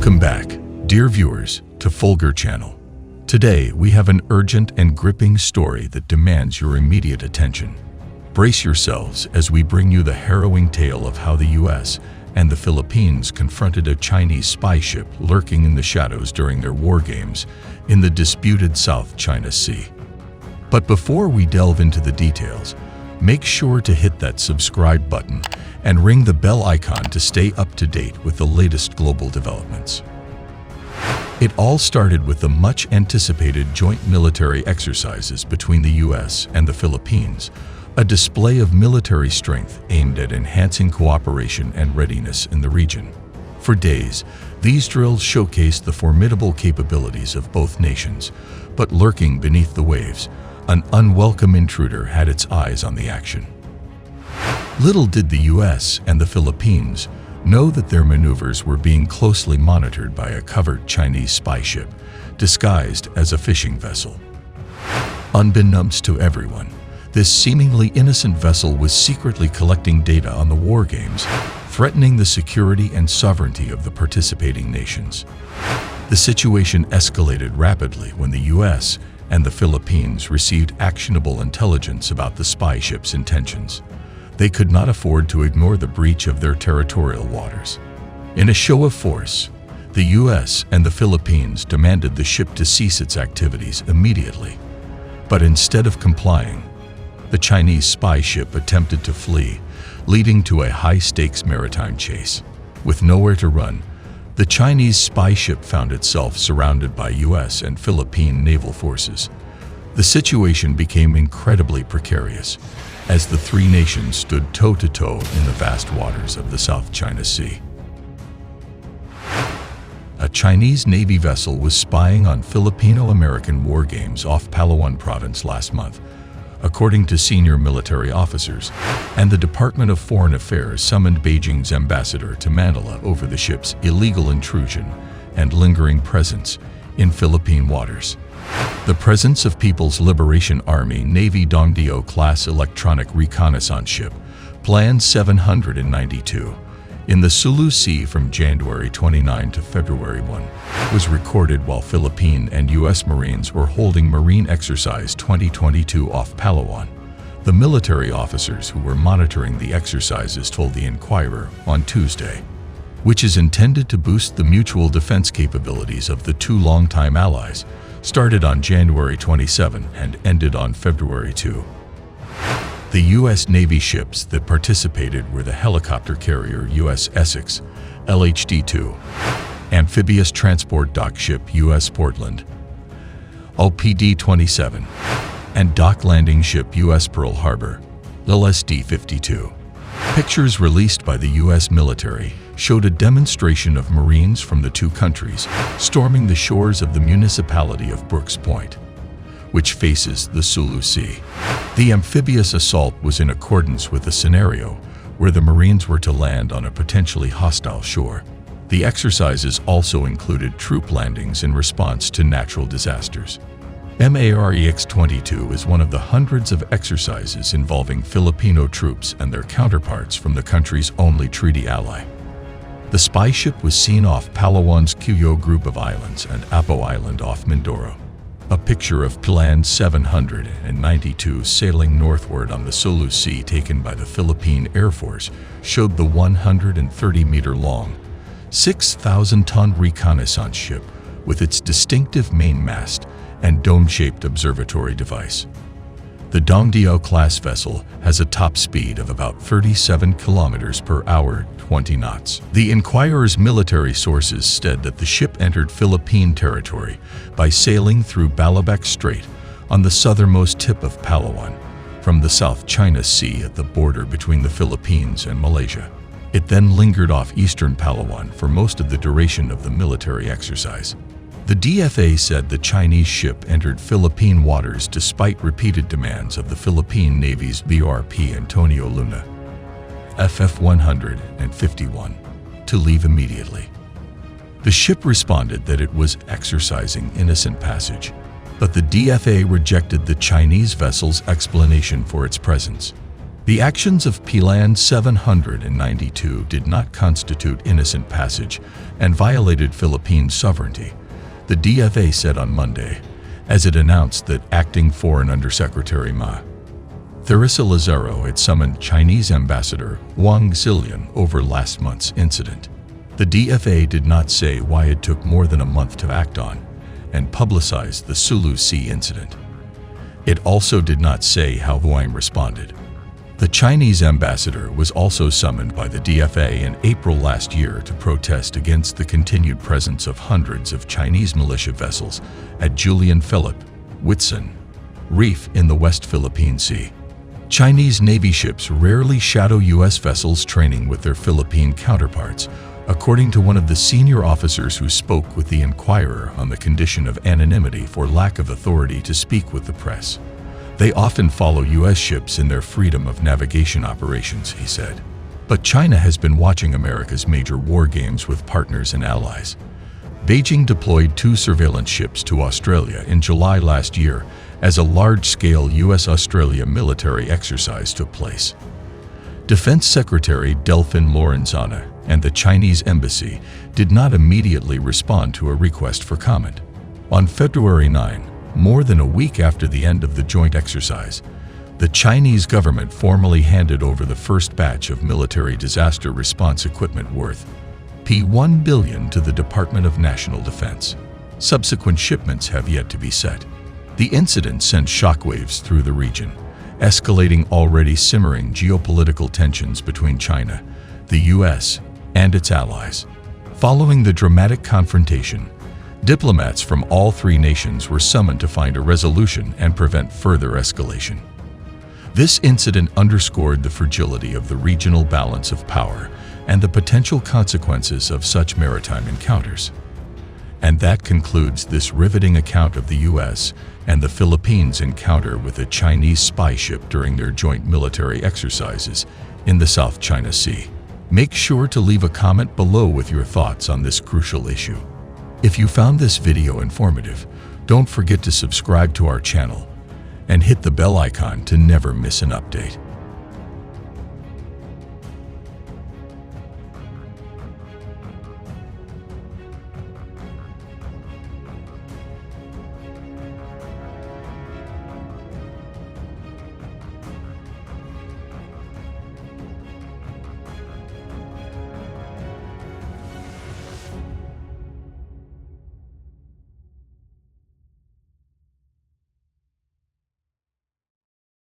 Welcome back, dear viewers, to Fulgur channel. Today, we have an urgent and gripping story that demands your immediate attention. Brace yourselves as we bring you the harrowing tale of how the US and the Philippines confronted a Chinese spy ship lurking in the shadows during their war games in the disputed South China Sea. But before we delve into the details, make sure to hit that subscribe button and ring the bell icon to stay up to date with the latest global developments. It all started with the much-anticipated joint military exercises between the US and the Philippines, a display of military strength aimed at enhancing cooperation and readiness in the region. For days, these drills showcased the formidable capabilities of both nations, but lurking beneath the waves, an unwelcome intruder had its eyes on the action. Little did the US and the Philippines know that their maneuvers were being closely monitored by a covert Chinese spy ship, disguised as a fishing vessel. Unbeknownst to everyone, this seemingly innocent vessel was secretly collecting data on the war games, threatening the security and sovereignty of the participating nations. The situation escalated rapidly when the US and the Philippines received actionable intelligence about the spy ship's intentions. They could not afford to ignore the breach of their territorial waters. In a show of force, the US and the Philippines demanded the ship to cease its activities immediately. But instead of complying, the Chinese spy ship attempted to flee, leading to a high-stakes maritime chase. With nowhere to run, the Chinese spy ship found itself surrounded by US and Philippine naval forces. The situation became incredibly precarious as the three nations stood toe-to-toe in the vast waters of the South China Sea. A Chinese Navy vessel was spying on Filipino-American war games off Palawan province last month, according to senior military officers, and the Department of Foreign Affairs summoned Beijing's ambassador to Manila over the ship's illegal intrusion and lingering presence in Philippine waters. The presence of People's Liberation Army Navy Dongdio-class electronic reconnaissance ship, Plan 792, in the Sulu Sea from January 29 to February 1, was recorded while Philippine and U.S. Marines were holding Marine Exercise 2022 off Palawan. The military officers who were monitoring the exercises told the Inquirer on Tuesday, which is intended to boost the mutual defense capabilities of the two longtime allies, started on January 27 and ended on February 2. The U.S. Navy ships that participated were the helicopter carrier U.S. Essex, LHD-2, amphibious transport dock ship U.S. Portland, LPD-27, and dock landing ship U.S. Pearl Harbor, LSD-52. Pictures released by the U.S. military showed a demonstration of Marines from the two countries storming the shores of the municipality of Brooks Point, which faces the Sulu Sea. The amphibious assault was in accordance with a scenario where the Marines were to land on a potentially hostile shore. The exercises also included troop landings in response to natural disasters. MAREX-22 is one of the hundreds of exercises involving Filipino troops and their counterparts from the country's only treaty ally. The spy ship was seen off Palawan's Cuyo group of islands and Apo Island off Mindoro. A picture of Plan 792 sailing northward on the Sulu Sea taken by the Philippine Air Force showed the 130-meter-long, 6,000-ton reconnaissance ship with its distinctive mainmast and dome-shaped observatory device. The Dongdio-class vessel has a top speed of about 37 kilometers per hour, 20 knots. The Inquirer's military sources said that the ship entered Philippine territory by sailing through Balabac Strait on the southernmost tip of Palawan, from the South China Sea at the border between the Philippines and Malaysia. It then lingered off eastern Palawan for most of the duration of the military exercise. The DFA said the Chinese ship entered Philippine waters despite repeated demands of the Philippine Navy's VRP Antonio Luna, FF-151, to leave immediately. The ship responded that it was exercising innocent passage, but the DFA rejected the Chinese vessel's explanation for its presence. The actions of Plan 792 did not constitute innocent passage and violated Philippine sovereignty, the DFA said on Monday, as it announced that Acting Foreign Undersecretary Ma. Theresa Lazaro had summoned Chinese Ambassador Wang Zilian over last month's incident. The DFA did not say why it took more than a month to act on and publicize the Sulu Sea incident. It also did not say how Wang responded. The Chinese ambassador was also summoned by the DFA in April last year to protest against the continued presence of hundreds of Chinese militia vessels at Julian Philip Whitson Reef in the West Philippine Sea. Chinese Navy ships rarely shadow U.S. vessels training with their Philippine counterparts, according to one of the senior officers who spoke with the Inquirer on the condition of anonymity for lack of authority to speak with the press. They often follow U.S. ships in their freedom of navigation operations, he said. But China has been watching America's major war games with partners and allies. Beijing deployed 2 surveillance ships to Australia in July last year as a large-scale U.S.-Australia military exercise took place. Defense Secretary Delfin Lorenzana and the Chinese embassy did not immediately respond to a request for comment. On February 9, more than a week after the end of the joint exercise, the Chinese government formally handed over the first batch of military disaster response equipment worth $1 billion to the Department of National Defense. Subsequent shipments have yet to be set. The incident sent shockwaves through the region, escalating already simmering geopolitical tensions between China, the U.S., and its allies. Following the dramatic confrontation, diplomats from all 3 nations were summoned to find a resolution and prevent further escalation. This incident underscored the fragility of the regional balance of power and the potential consequences of such maritime encounters. And that concludes this riveting account of the U.S. and the Philippines' encounter with a Chinese spy ship during their joint military exercises in the South China Sea. Make sure to leave a comment below with your thoughts on this crucial issue. If you found this video informative, don't forget to subscribe to our channel and hit the bell icon to never miss an update.